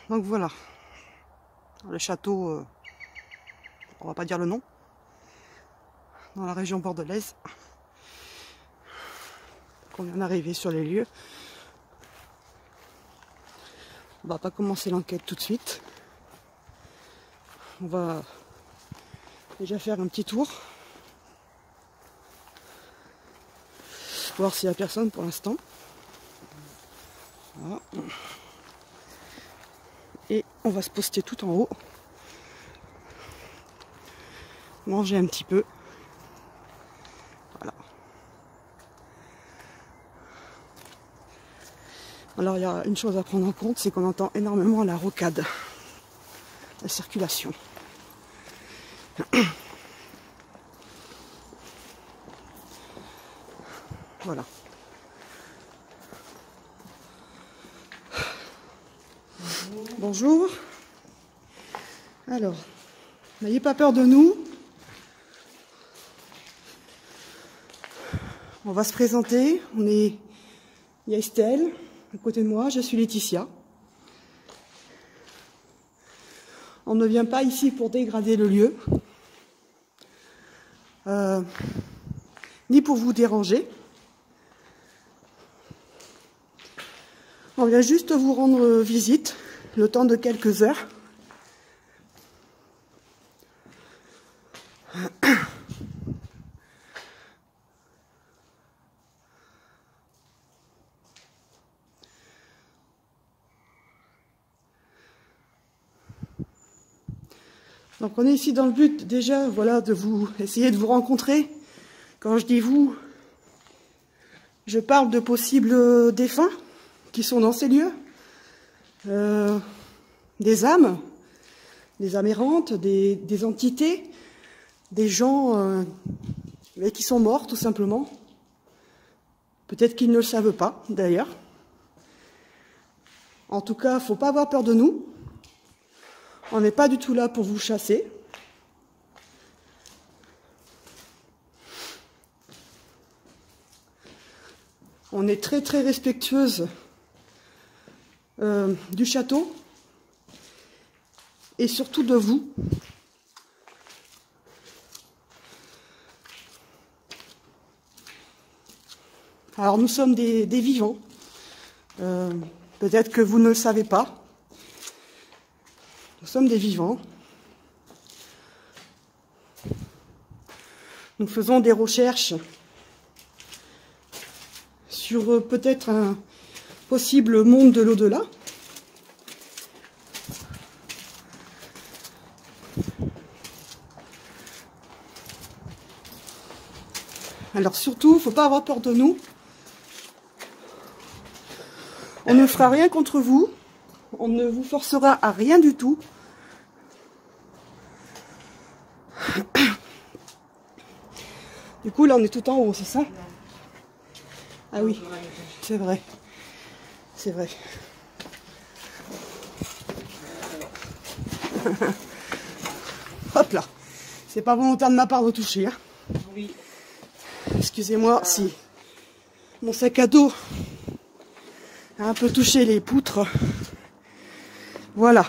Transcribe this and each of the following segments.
Donc voilà, le château, on va pas dire le nom, dans la région bordelaise. On vient d'arriver sur les lieux. On va pas commencer l'enquête tout de suite. On va déjà faire un petit tour. Voir s'il n'y a personne pour l'instant. Voilà. Et on va se poster tout en haut. Manger un petit peu. Voilà. Alors il y a une chose à prendre en compte, c'est qu'on entend énormément la rocade, la circulation. Voilà. Bonjour. Alors, n'ayez pas peur de nous. On va se présenter. Il y a Estelle à côté de moi. Je suis Laetitia. On ne vient pas ici pour dégrader le lieu, ni pour vous déranger. On vient juste vous rendre visite, le temps de quelques heures. Donc on est ici dans le but déjà, voilà, de vous essayer de vous rencontrer. Quand je dis vous, je parle de possibles défunts qui sont dans ces lieux, des âmes errantes, des entités, des gens qui sont morts tout simplement. Peut-être qu'ils ne le savent pas d'ailleurs. En tout cas, il ne faut pas avoir peur de nous. On n'est pas du tout là pour vous chasser. On est très très respectueuse du château et surtout de vous. Alors nous sommes des vivants. Peut-être que vous ne le savez pas. Nous sommes des vivants. Nous faisons des recherches sur peut-être un possible monde de l'au-delà. Alors surtout, il ne faut pas avoir peur de nous. On ne fera rien contre vous. On ne vous forcera à rien du tout. Du coup, là, on est tout en haut, c'est ça? Ah oui, c'est vrai. C'est vrai. Hop là. C'est pas volontaire de ma part de toucher. Hein. Oui. Excusez-moi si mon sac à dos a un peu touché les poutres. Voilà.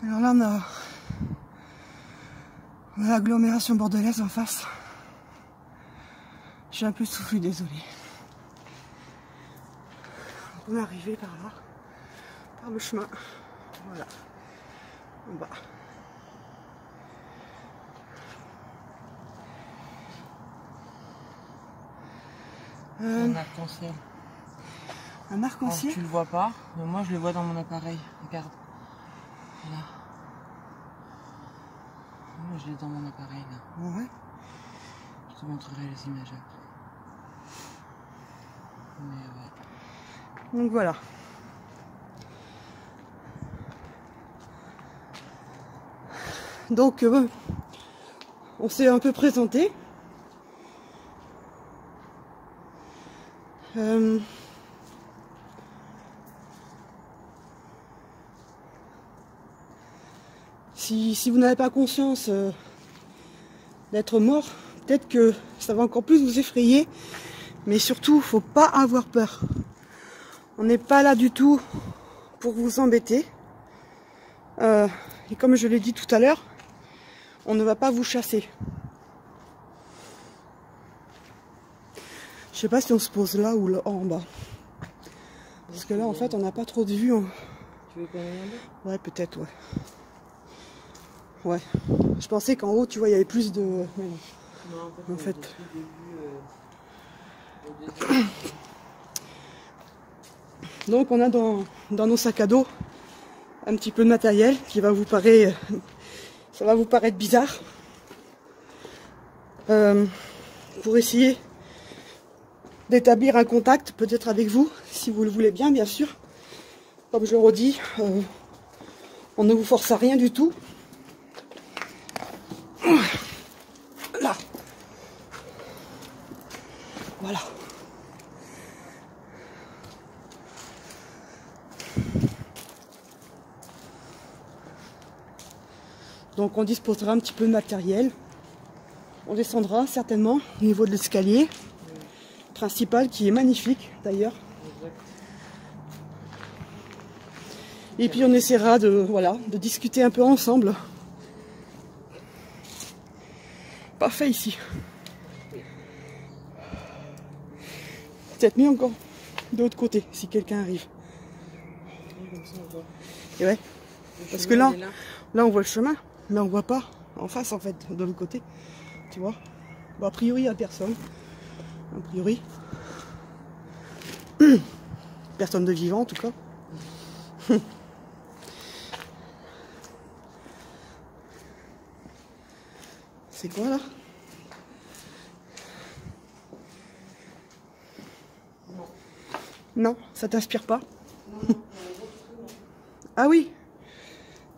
Alors là, on a l'agglomération bordelaise en face. Je suis un peu soufflée, désolée. On est arrivé par là, par le chemin. Voilà, en bas. Un arc-en-ciel. Un arc-en-ciel? Tu le vois pas, mais moi je le vois dans mon appareil. Regarde. Là. Moi je l'ai dans mon appareil là. Ouais. Je te montrerai les images après. Mais ouais. Donc voilà. Donc on s'est un peu présenté. Si vous n'avez pas conscience d'être mort, peut-être que ça va encore plus vous effrayer, mais surtout, faut pas avoir peur. On n'est pas là du tout pour vous embêter. Et comme je l'ai dit tout à l'heure, on ne va pas vous chasser. Je sais pas si on se pose là ou là en bas. Parce que là, en fait, on n'a pas trop de vue. Tu veux qu'on regarde? Ouais, peut-être, ouais. Ouais. Je pensais qu'en haut, tu vois, il y avait plus de... Mais non. Non, En fait. Donc, on a dans nos sacs à dos un petit peu de matériel qui va vous paraître... Ça va vous paraître bizarre. Pour essayer d'établir un contact, peut-être avec vous, si vous le voulez bien sûr. Comme je le redis, on ne vous force à rien du tout. Là. Voilà. Donc on disposera un petit peu de matériel. On descendra certainement au niveau de l'escalier principal qui est magnifique d'ailleurs. Et puis on essaiera de discuter un peu ensemble. Parfait ici. Peut-être mieux encore de l'autre côté si quelqu'un arrive. Et ouais. Parce que là on voit le chemin, mais on voit pas en face en fait, de l'autre côté. Tu vois. Bon, a priori il n'y a personne. A priori. Personne de vivant en tout cas. C'est quoi là? Non, ça t'inspire pas? Ah oui,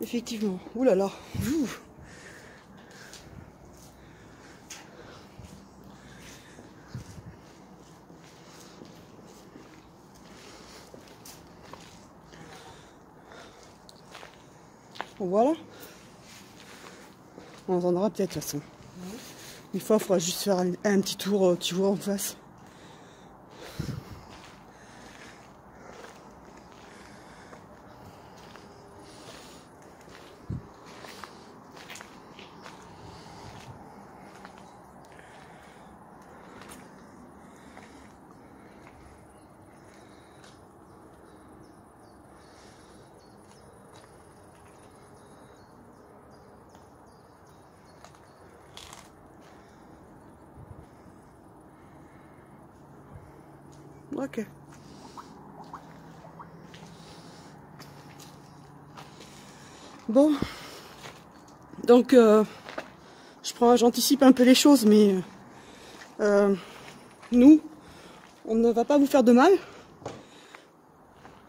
effectivement. Ouh là là. Ouh. Voilà. On entendra peut-être de toute façon. Une fois, il faudra juste faire un petit tour, tu vois, en face. Ok. Bon. Donc, j'anticipe un peu les choses, mais nous, on ne va pas vous faire de mal.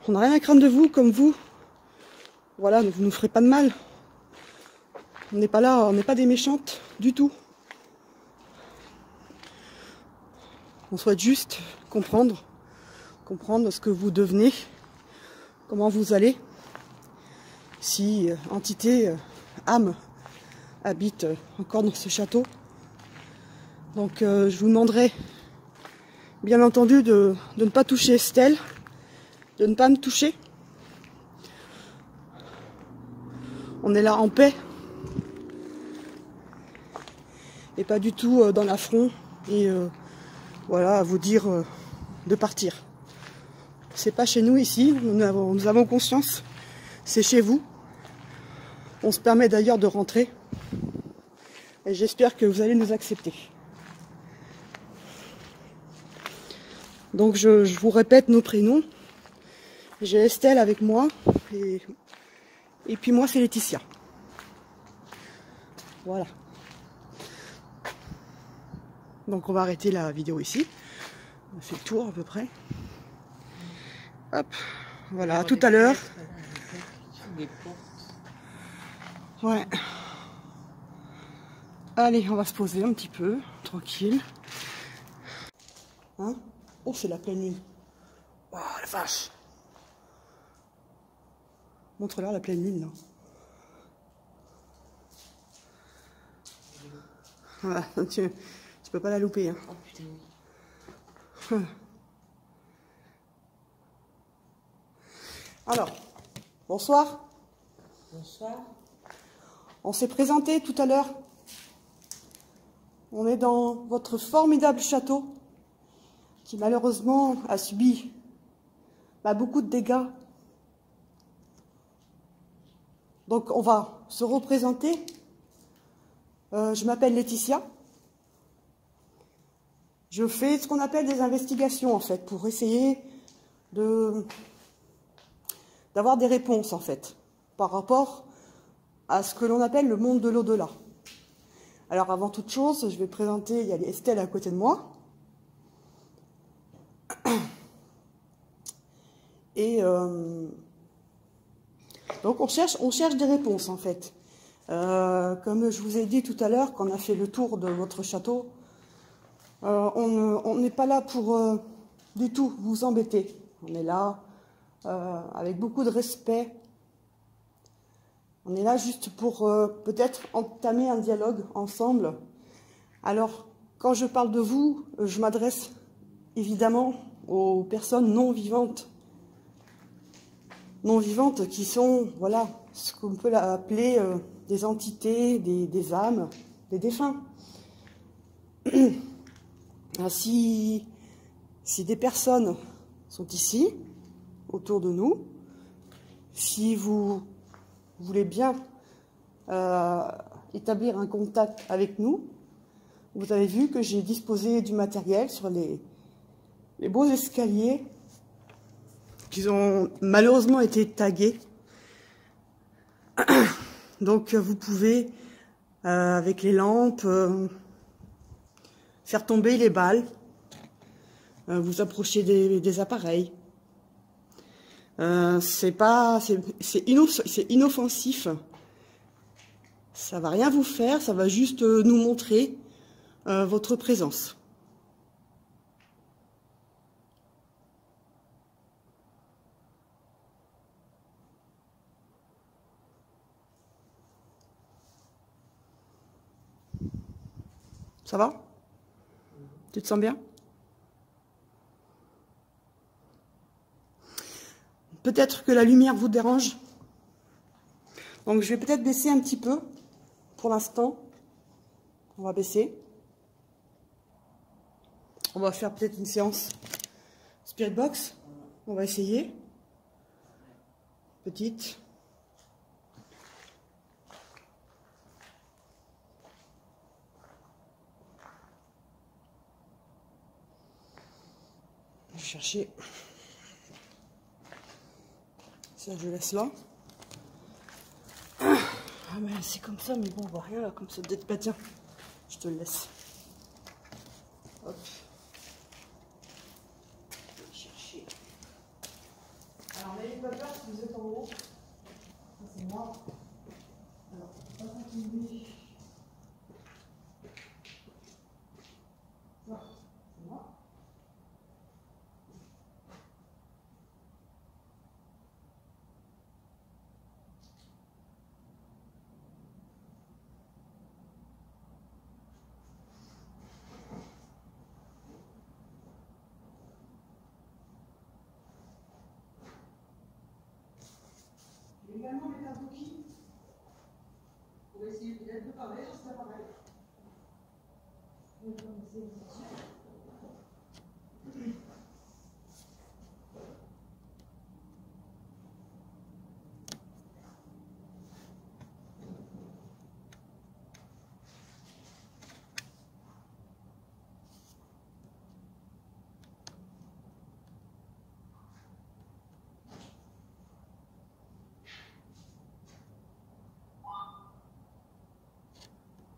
On n'a rien à craindre de vous, comme vous. Voilà, vous ne nous ferez pas de mal. On n'est pas là, on n'est pas des méchantes du tout. On souhaite juste comprendre ce que vous devenez, comment vous allez, si entité, âme, habite encore dans ce château. Donc je vous demanderai, bien entendu, de ne pas toucher Estelle, de ne pas me toucher. On est là en paix, et pas du tout dans l'affront, et voilà, à vous dire de partir. C'est pas chez nous ici, nous avons conscience, c'est chez vous. On se permet d'ailleurs de rentrer, et j'espère que vous allez nous accepter. Donc je vous répète nos prénoms. J'ai Estelle avec moi, et puis moi c'est Laetitia. Voilà. Donc on va arrêter la vidéo ici. On a fait le tour à peu près. Hop, voilà, à tout à l'heure. Ouais. Allez, on va se poser un petit peu, tranquille. Hein? Oh, c'est la pleine lune. Oh, la vache! Montre-leur la pleine lune, là. Voilà, tu peux pas la louper. Hein. Oh putain. Alors, bonsoir. Bonsoir. On s'est présenté tout à l'heure. On est dans votre formidable château qui malheureusement a subi beaucoup de dégâts. Donc on va se représenter. Je m'appelle Laetitia. Je fais ce qu'on appelle des investigations en fait pour essayer d'avoir des réponses en fait par rapport à ce que l'on appelle le monde de l'au-delà. Alors avant toute chose, je vais présenter, il y a Estelle à côté de moi. Et donc on cherche des réponses en fait. Comme je vous ai dit tout à l'heure, quand on a fait le tour de votre château, on n'est pas là pour du tout vous embêter. On est là avec beaucoup de respect. On est là juste pour peut-être entamer un dialogue ensemble. Alors, quand je parle de vous, je m'adresse évidemment aux personnes non vivantes. Non vivantes qui sont, voilà, ce qu'on peut appeler des entités, des âmes, des défunts. Si des personnes sont ici, autour de nous, si vous voulez bien établir un contact avec nous, vous avez vu que j'ai disposé du matériel sur les beaux escaliers qui ont malheureusement été tagués. Donc vous pouvez, avec les lampes, faire tomber les balles, vous approcher des appareils. C'est inoffensif. Ça va rien vous faire, ça va juste nous montrer votre présence. Ça va? Tu te sens bien? Peut-être que la lumière vous dérange. Donc je vais peut-être baisser un petit peu. Pour l'instant, on va baisser. On va faire peut-être une séance Spirit Box. On va essayer. Petite. Je vais chercher. Ça, je laisse là. Ah mais c'est comme ça, mais bon, on voit rien là, comme ça. Peut-être pas, tiens, je te le laisse. Hop. Je vais chercher. Alors, n'ayez pas peur si vous êtes en haut. Ça, c'est moi. Alors, pas continuer. Ça, c'est moi. Je vais également mettre un cookie pour essayer peut-être de parler sur cet appareil. Je vais commencer une session.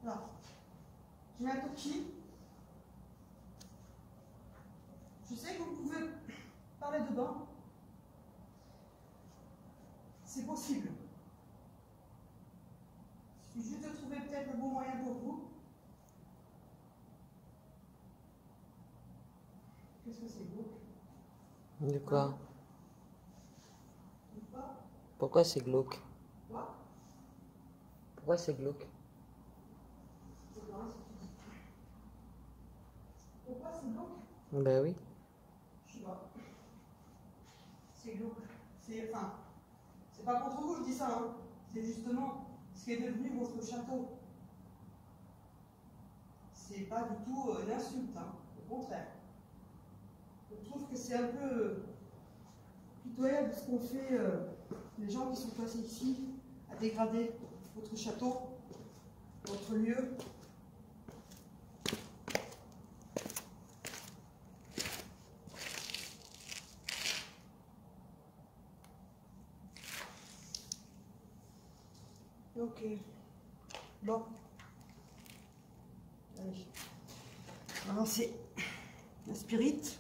Voilà. Je mets un cookie. parler de bain. C'est possible. Il suffit juste de trouver peut-être le bon moyen pour vous. Qu'est-ce que c'est glauque? De quoi? Pourquoi c'est glauque? Quoi? Pourquoi c'est glauque? Pourquoi c'est glauque? Ben oui. Je sais pas. C'est glauque. Enfin, c'est pas contre vous, je dis ça, hein. C'est justement ce qui est devenu votre château. C'est pas du tout une insulte, hein. Au contraire. Je trouve que c'est un peu pitoyable ce qu'ont fait les gens qui sont passés ici à dégrader votre château, votre lieu. Ok. Bon. Allez. On va lancer la spirit.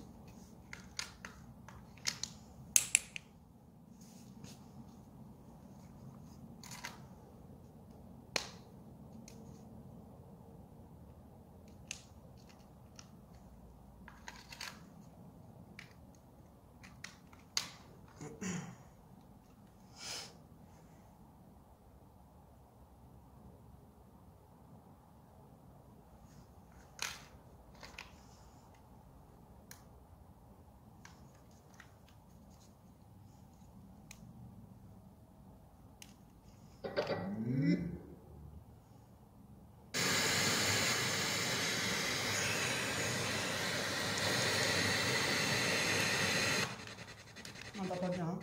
On va pas bien. Hein.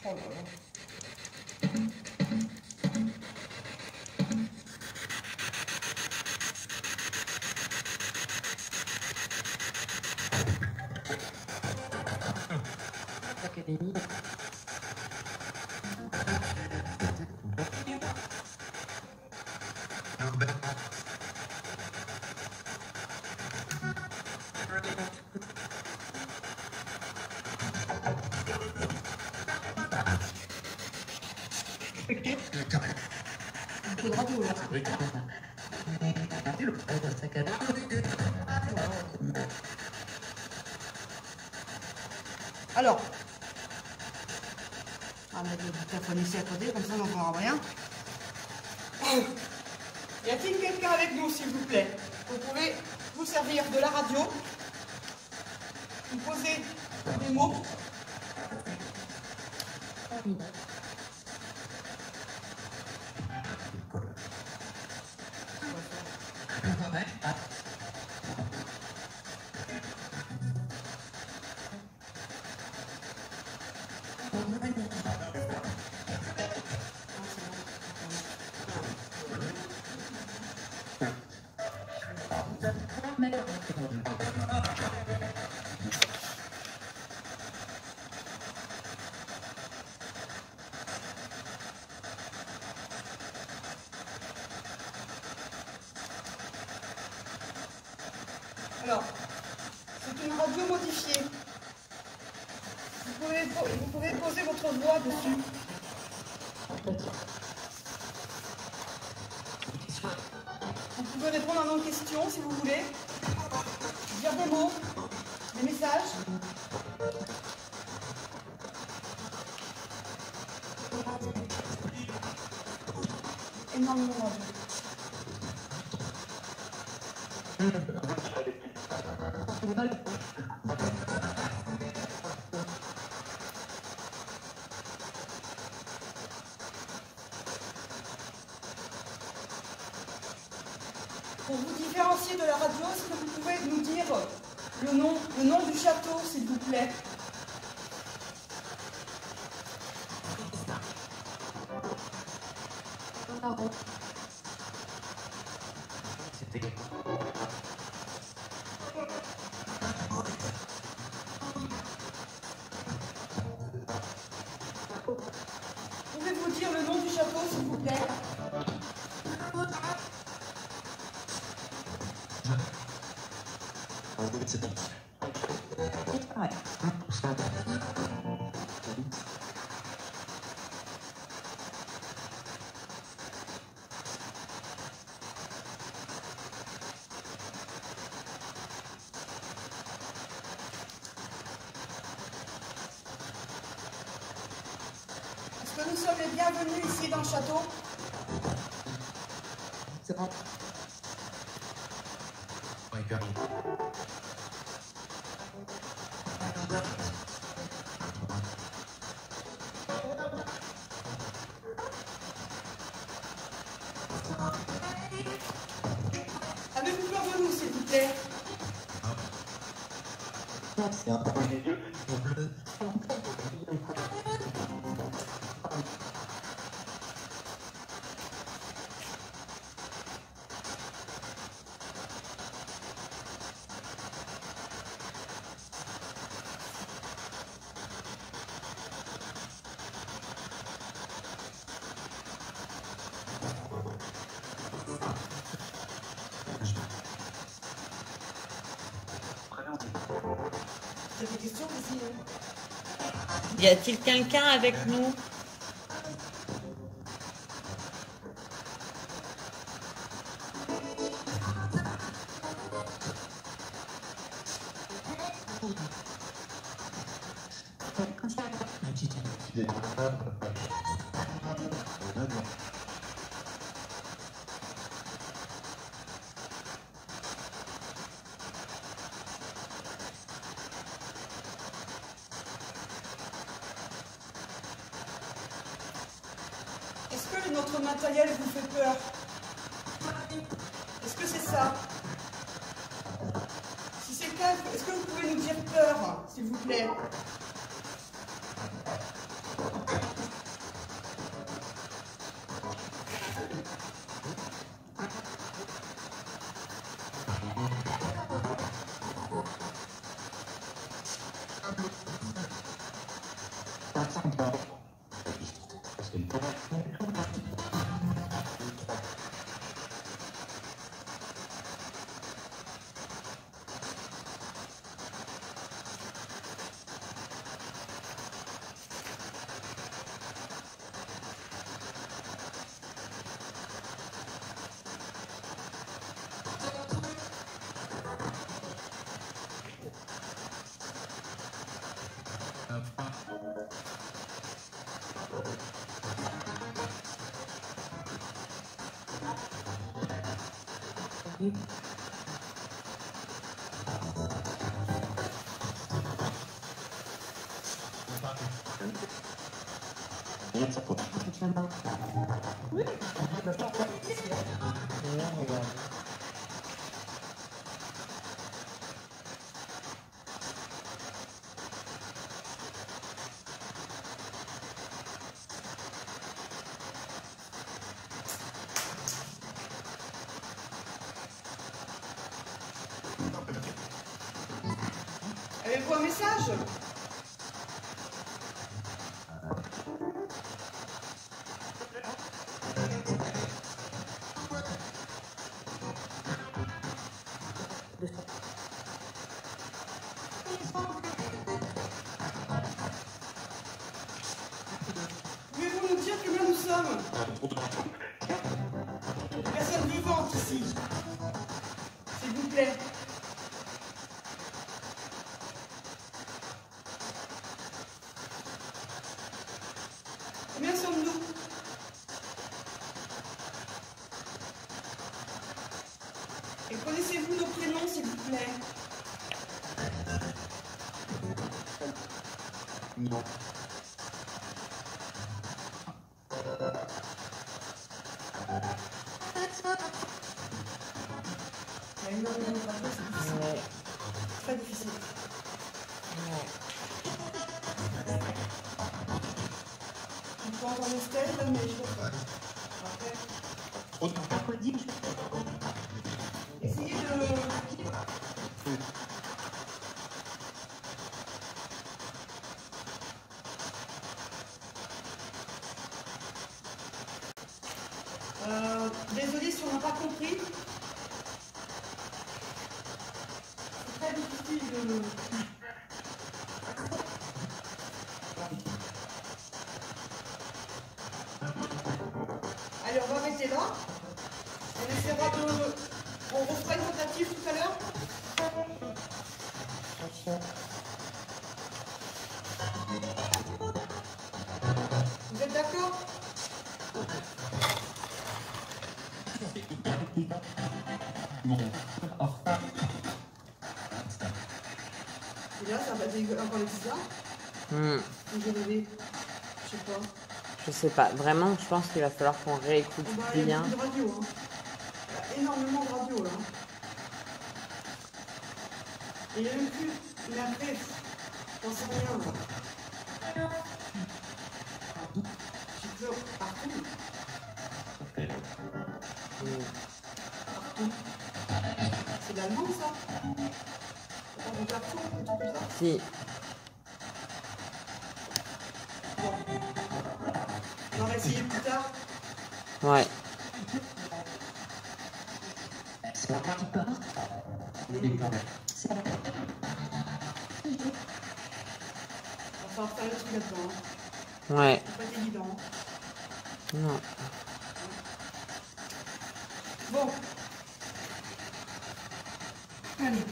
Oh là là. L'académie. Un peu de radio là. Alors, on va mettre le dictaphone ici à côté, comme ça on n'entendra rien. Y a-t-il quelqu'un avec nous, s'il vous plaît? Vous pouvez vous servir de la radio, vous poser des mots. Alors, c'est une radio modifiée. Vous pouvez poser votre voix dessus. Vous pouvez répondre à nos questions si vous voulez. Dire des mots, des messages. Énormément de radio. Pour vous différencier de la radio, est-ce que vous pouvez nous dire le nom du château, s'il vous plaît? Pouvez-vous dire le nom du château, s'il vous plaît? Est-ce que nous sommes les bienvenus ici dans le château? C'est bon. Ouais, carrément. Avez-vous peur de nous, s'il vous plaît? C'est un peu les yeux. Vous avez des questions ici, hein? Y a-t-il quelqu'un avec nous? Est-ce que notre matériel vous fait peur? Est-ce que c'est ça? Si c'est le cas, est-ce que vous pouvez nous dire peur, s'il vous plaît? Avez-vous un message? Pouvez-vous nous dire combien nous sommes? Personne vivante ici. S'il vous plaît. Combien sommes-nous? Et connaissez-vous nos prénoms, s'il vous plaît? Non. Il y a énormément de papiers, c'est difficile. Ouais. Très difficile. On peut entendre Estelle, mais je ne peux pas. Après, essayez de... Désolée si on n'a pas compris. C'est très difficile de... Et là, ça va être encore les ça. J'ai levé. Je sais pas. Je sais pas. Vraiment, je pense qu'il va falloir qu'on réécoute Il y a bien. beaucoup de radio. Hein. Il y a énormément de radio là. Et il y a même plus. Mais après, j'en sais rien là. Tu pleures partout. Partout. C'est de l'allemand ça. On pleure tout, un truc comme ça. Si. Bon. On va essayer plus tard. Ouais. C'est la partie pas. Il va falloir faire le truc là-dedans. Hein. Ouais. C'est pas évident. Non. Bon. Allez.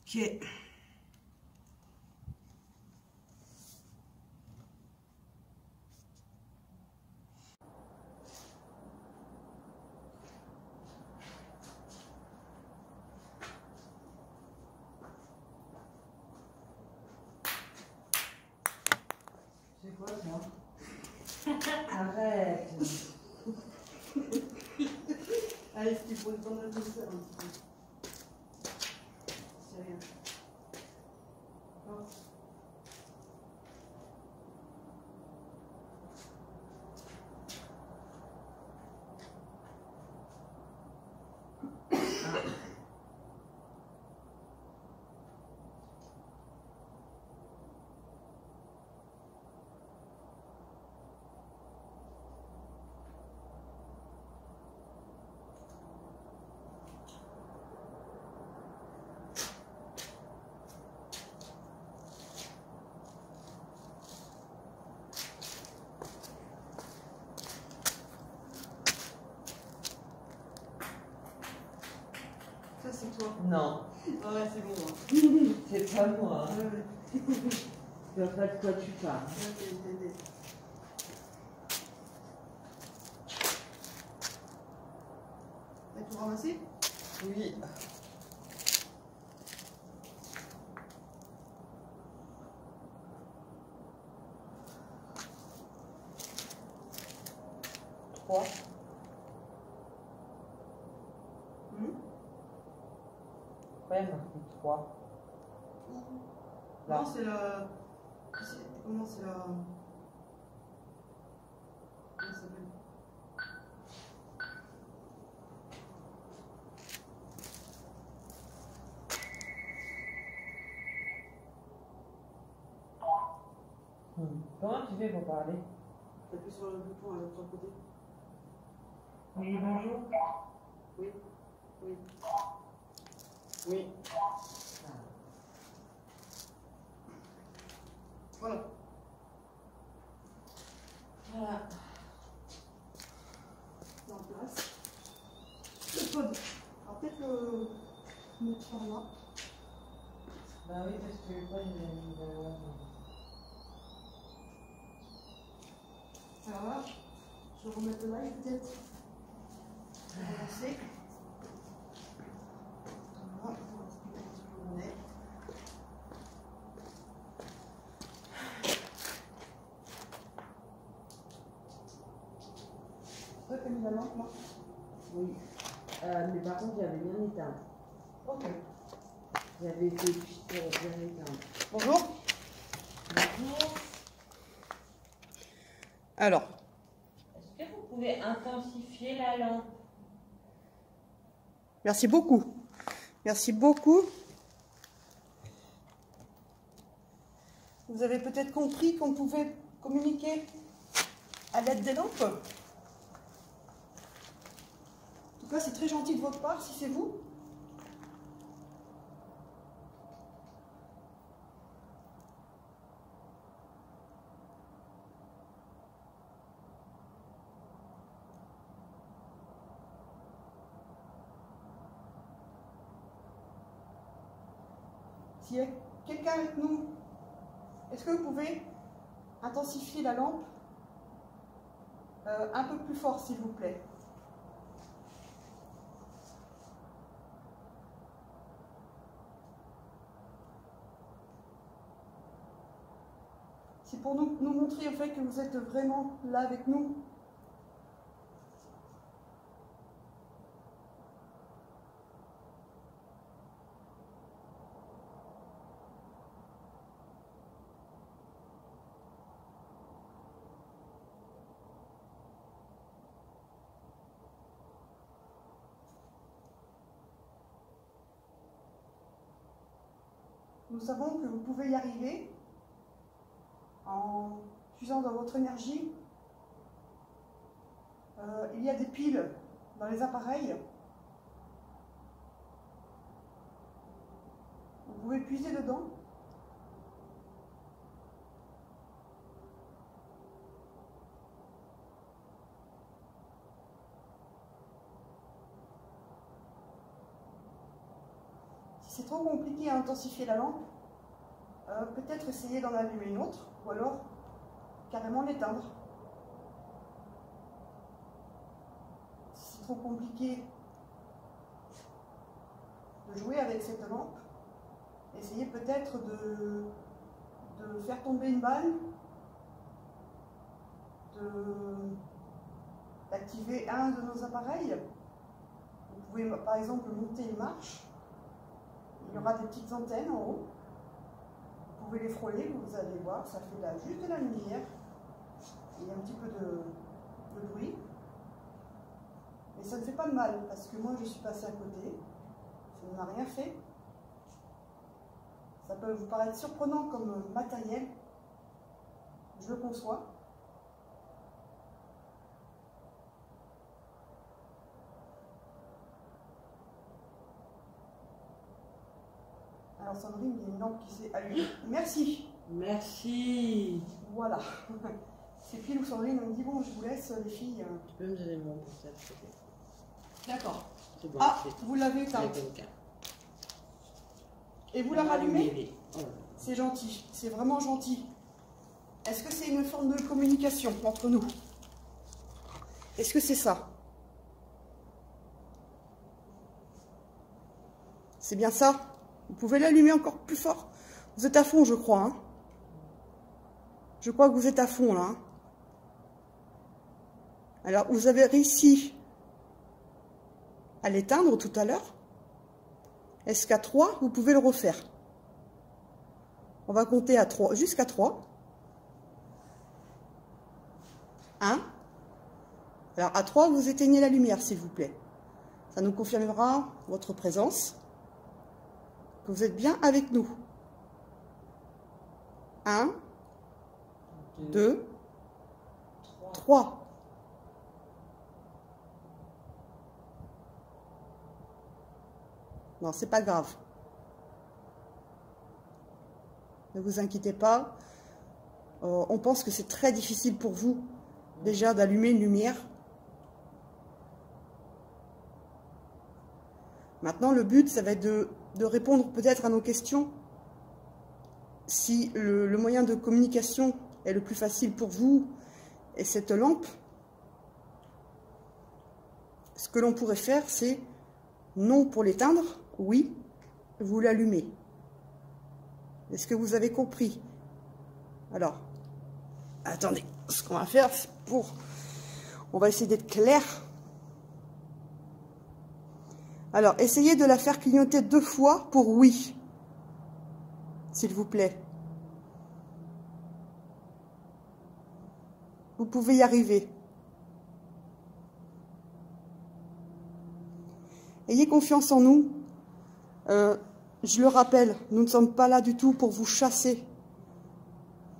Ok. C'est quoi ça? Arrête. Allez, c'était pour le temps de le faire un petit peu. C'est rien. Oh. Ça, c'est toi. Non. Ah ouais, c'est bon. Hein. C'est pas moi. Ouais, ouais. Je vois pas de quoi tu parles. Ouais, c'est. T'as tout ramassé? Oui. Trois. Ouais, marqué 3. Là. Non, c'est la. Comment c'est la. Comment ça s'appelle? Comment tu fais pour parler? T'appuies sur le bouton à l'autre côté. Oui, bonjour. Oui. Oui. Oui. Voilà. Voilà. C'est en place. Le pod. Alors peut-être le mettre par là. Bah oui, parce que le poids, il a mis de la. Alors là, je vais remettre là peut-être. Je vais avancer. Voilà. On est. Toi, t'as mis la lampe là? Oui. Mais par contre, j'avais bien éteint. Ok. J'avais fait juste bien éteindre. Bonjour. Bonjour. Alors. Est-ce que vous pouvez intensifier la lampe? Merci beaucoup. Merci beaucoup. Vous avez peut-être compris qu'on pouvait communiquer à l'aide des lampes. En tout cas, c'est très gentil de votre part, si c'est vous. S'il y a quelqu'un avec nous, est-ce que vous pouvez intensifier la lampe? Un peu plus fort, s'il vous plaît. C'est pour nous montrer en fait que vous êtes vraiment là avec nous. Nous savons que vous pouvez y arriver en puisant dans votre énergie. Il y a des piles dans les appareils. Vous pouvez puiser dedans. Si c'est trop compliqué à intensifier la lampe, peut-être essayer d'en allumer une autre, ou alors carrément l'éteindre. Si c'est trop compliqué de jouer avec cette lampe, essayez peut-être de faire tomber une balle, d'activer un de nos appareils. Vous pouvez par exemple monter une marche. Il y aura des petites antennes en haut. Vous pouvez les frôler, vous allez voir, ça fait là juste de la lumière. Il y a un petit peu de bruit. Mais ça ne fait pas de mal, parce que moi je suis passée à côté. Ça ne m'a rien fait. Ça peut vous paraître surprenant comme matériel. Je le conçois. Alors Sandrine, il y a une lampe qui s'est allumée. Merci. Merci. Voilà. C'est pile où Sandrine me dit, bon, je vous laisse les filles. Tu peux me donner mon portable, s'il te plaît? D'accord. C'est bon. Ah, vous l'avez éteinte. Et vous la rallumez? C'est gentil, c'est vraiment gentil. Est-ce que c'est une forme de communication entre nous? Est-ce que c'est ça? C'est bien ça? Vous pouvez l'allumer encore plus fort. Vous êtes à fond, je crois. Hein, je crois que vous êtes à fond, là. Hein. Alors, vous avez réussi à l'éteindre tout à l'heure. Est-ce qu'à 3, vous pouvez le refaire? On va compter à 3, jusqu'à 3. 1. Alors, à 3, vous éteignez la lumière, s'il vous plaît. Ça nous confirmera votre présence. Que vous êtes bien avec nous. 1, 2, 3. Non, c'est pas grave. Ne vous inquiétez pas. On pense que c'est très difficile pour vous, déjà, d'allumer une lumière. Maintenant, le but, ça va être de répondre peut-être à nos questions. Si le moyen de communication est le plus facile pour vous et cette lampe, ce que l'on pourrait faire, c'est non pour l'éteindre, oui, vous l'allumez. Est-ce que vous avez compris? Alors, attendez, ce qu'on va faire, c'est on va essayer d'être clair. Alors, essayez de la faire clignoter 2 fois pour oui, s'il vous plaît. Vous pouvez y arriver. Ayez confiance en nous. Je le rappelle, nous ne sommes pas là du tout pour vous chasser.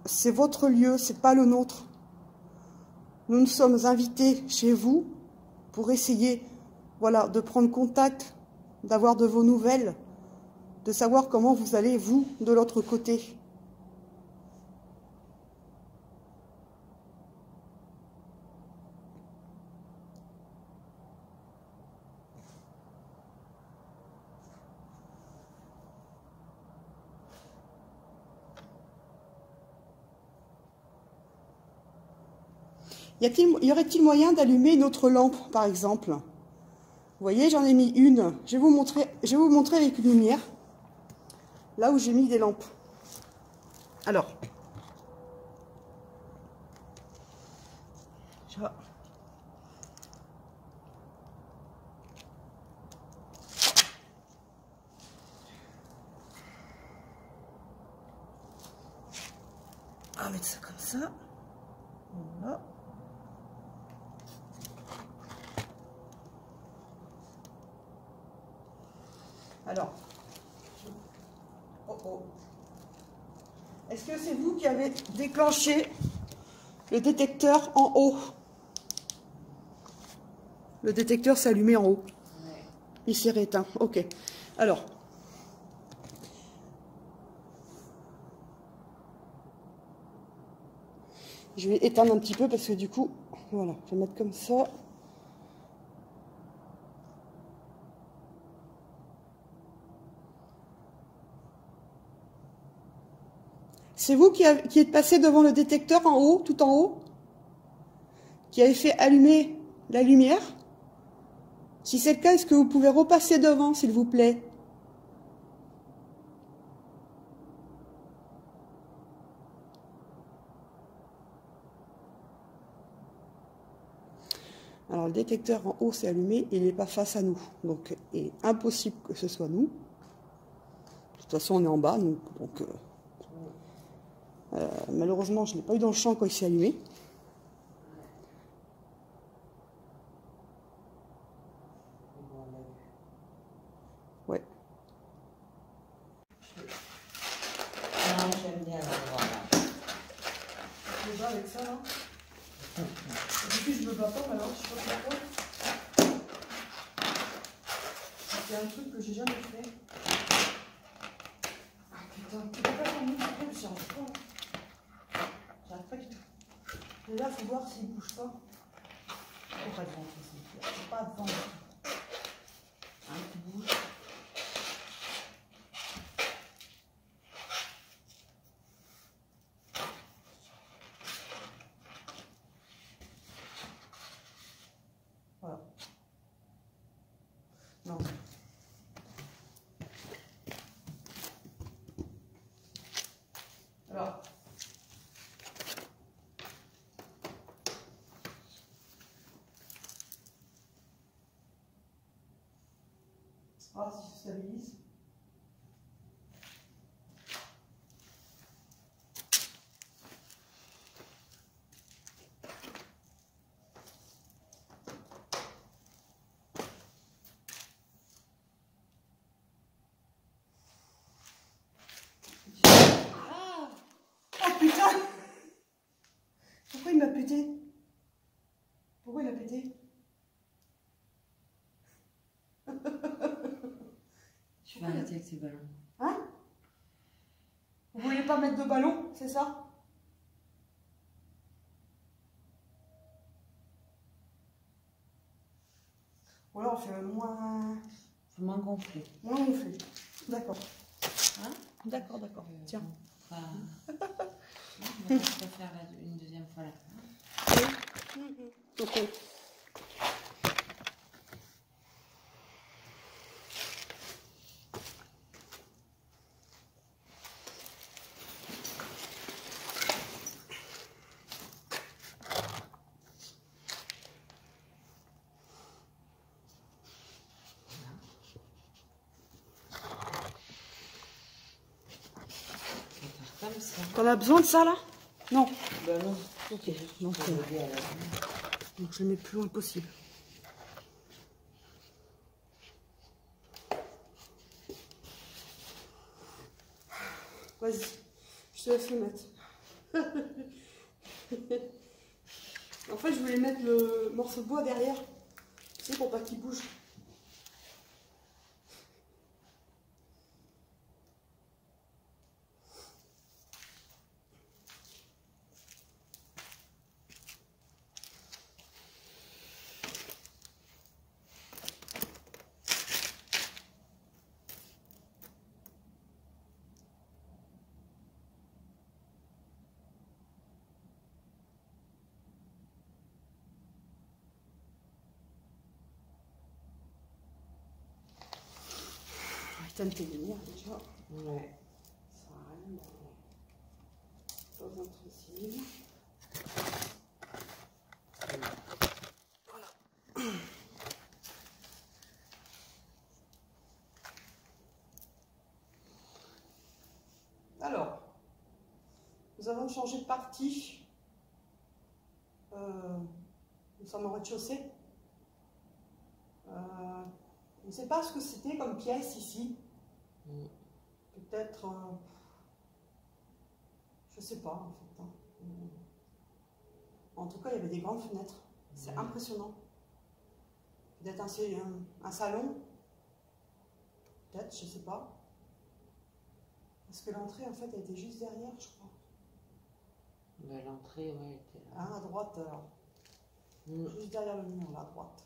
C'est votre lieu, c'est pas le nôtre. Nous nous sommes invités chez vous pour essayer, voilà, de prendre contact, d'avoir de vos nouvelles, de savoir comment vous allez, vous, de l'autre côté. Y aurait-il moyen d'allumer une autre lampe, par exemple? Vous voyez, j'en ai mis une. Je vais vous montrer avec une lumière, là où j'ai mis des lampes. Alors, je vois. On va mettre ça comme ça. Voilà. Alors, est-ce que c'est vous qui avez déclenché le détecteur en haut? Le détecteur s'est allumé en haut. Ouais. Il s'est rééteint. Ok. Alors. Je vais éteindre un petit peu parce que du coup, voilà, je vais mettre comme ça. C'est vous qui êtes passé devant le détecteur en haut, tout en haut, qui avez fait allumer la lumière? Si c'est le cas, est-ce que vous pouvez repasser devant, s'il vous plaît? Alors, le détecteur en haut s'est allumé, il n'est pas face à nous. Donc, il est impossible que ce soit nous. De toute façon, on est en bas, nous. Donc, malheureusement, je ne l'ai pas eu dans le champ quand il s'est allumé. Ouais. Non, j'aime bien la voir là. Je me bats avec ça, là. Depuis, je me bats pas, alors, je sais pas pourquoi. C'est un truc que j'ai jamais fait. Ah putain, tu peux pas faire mieux, j'arrive pas. J'arrive pas du tout. Et là, il faut voir s'il bouge pas. Oh, pas devant, c'est pas devant. Un qui bouge. Voilà. Non. Alors. Ah, si je stabilise. Ah! Oh putain! Pourquoi il m'a pété? Pourquoi il a pété? Tu vas arrêter avec ces ballons. Hein? Vous voulez pas mettre de ballon, c'est ça? Ou alors on fait moins... Faut moins gonfler. moins gonflé. D'accord. Hein? D'accord, d'accord. Tiens. On va pas faire une deuxième fois là. Ok. Comme ça. T'en as besoin de ça là? Non. Bah non. Ok. Donc je le mets le plus loin possible. Vas-y, je te laisse le mettre. En fait, je voulais mettre le morceau de bois derrière, tu sais, pour pas qu'il bouge. éteins tes lumières déjà. Ouais. Ça sert à rien d'aller dans un truc. Voilà. Alors, nous avons changé de partie. Nous sommes au rez-de-chaussée. Je ne sais pas ce que c'était comme pièce ici. Peut-être, je ne sais pas en fait. En tout cas, il y avait des grandes fenêtres. C'est impressionnant. Peut-être un salon. Peut-être, je ne sais pas. Parce que l'entrée, en fait, elle était juste derrière, je crois. Ben, l'entrée, ouais, était là. Ah, à droite, alors. Juste derrière le mur, là, à droite.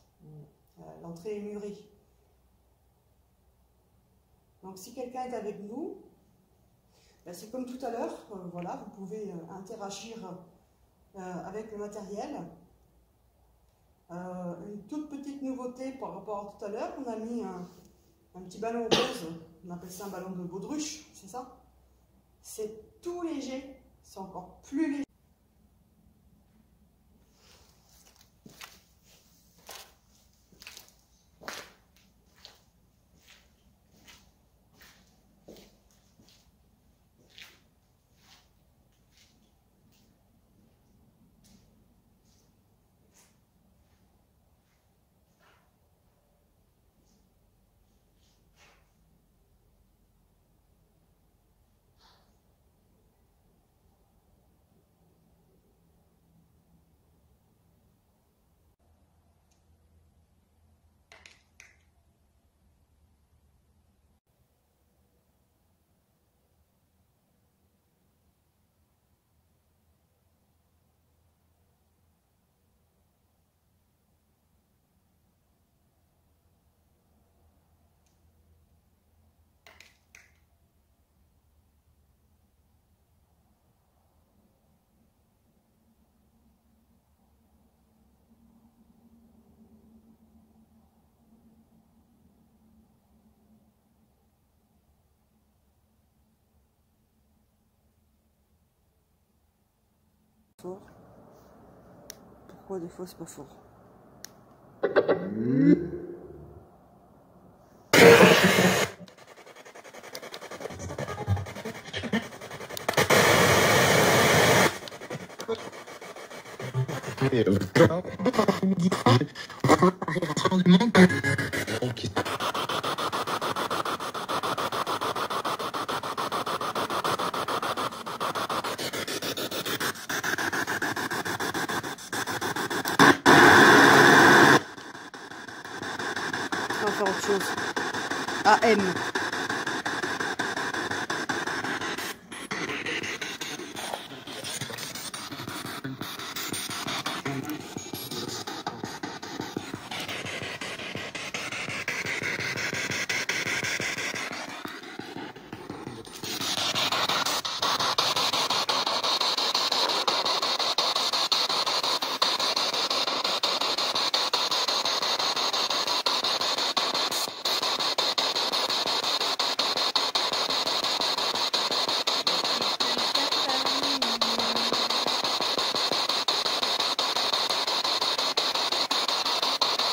L'entrée est murée. Donc, si quelqu'un est avec nous, ben, c'est comme tout à l'heure. Voilà, vous pouvez interagir avec le matériel. Une toute petite nouveauté par rapport à tout à l'heure, on a mis un petit ballon rose, on appelle ça un ballon de baudruche, c'est ça? C'est tout léger, c'est encore plus léger. Fort. Pourquoi des fois c'est pas fort? On va faire autre chose. AM.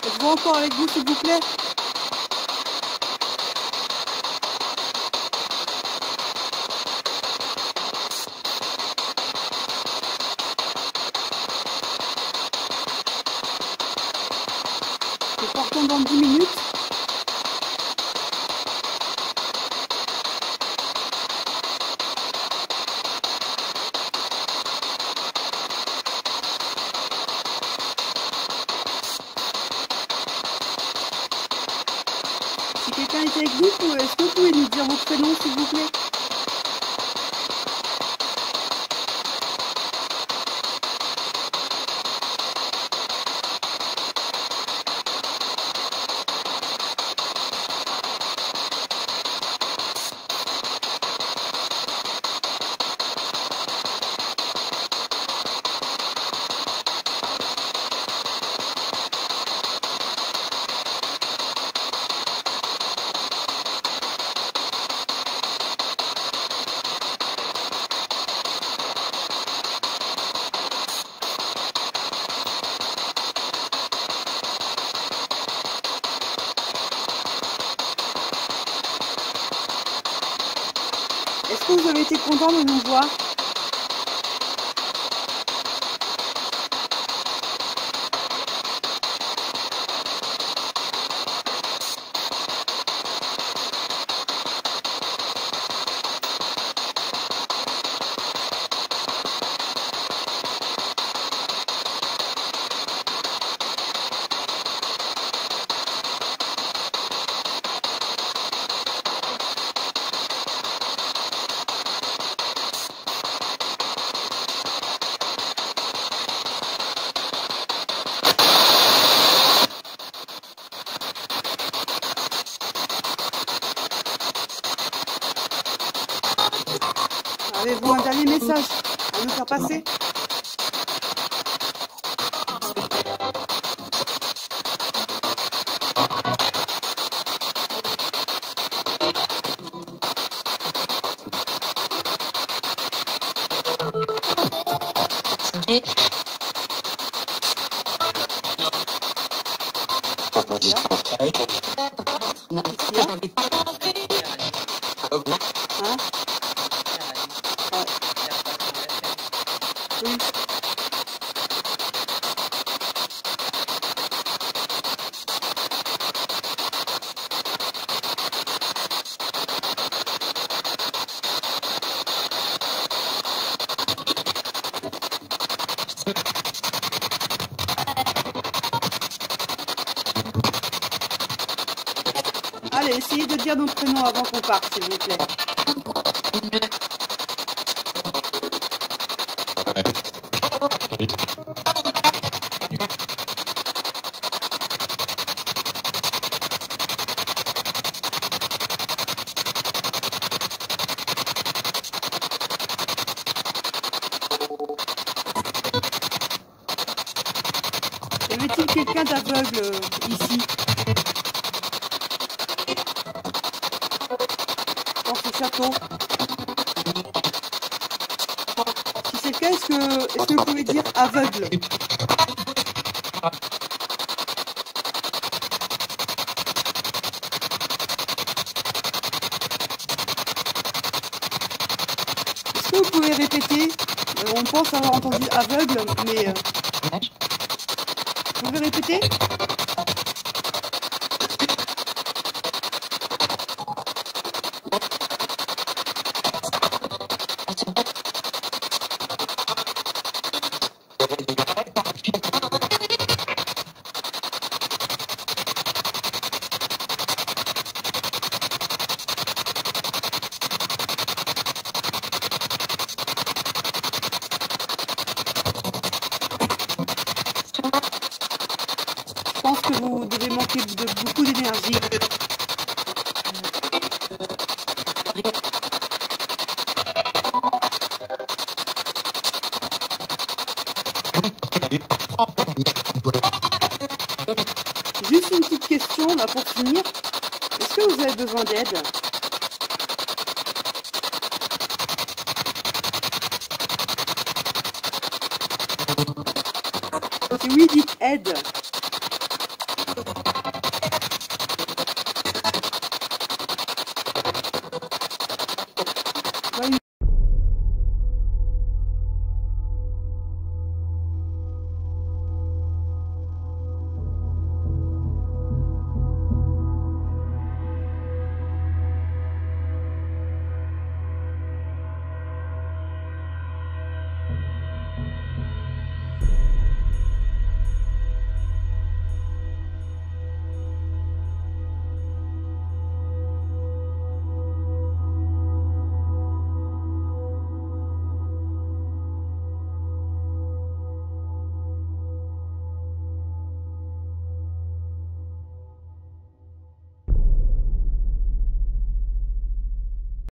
Êtes-vous encore avec vous, s'il vous plaît? Nous partons dans 10 minutes. Si quelqu'un est avec vous, est-ce que vous pouvez nous dire votre prénom, s'il vous plaît? Est-ce que vous avez été content de nous voir? Avez-vous un dernier message à nous faire passer? Hein? Oui. Allez, essayez de dire notre prénom avant qu'on parte, s'il vous plaît. Y avait-il quelqu'un d'aveugle ici? Dans ce château? Si c'est le cas, est-ce que vous pouvez dire aveugle? Est-ce que vous pouvez répéter? On pense avoir entendu aveugle, mais... Vous pouvez répéter? Je pense que vous devez manquer de beaucoup d'énergie. Juste une petite question là pour finir. Est-ce que vous avez besoin d'aide? Si oui, dites aide.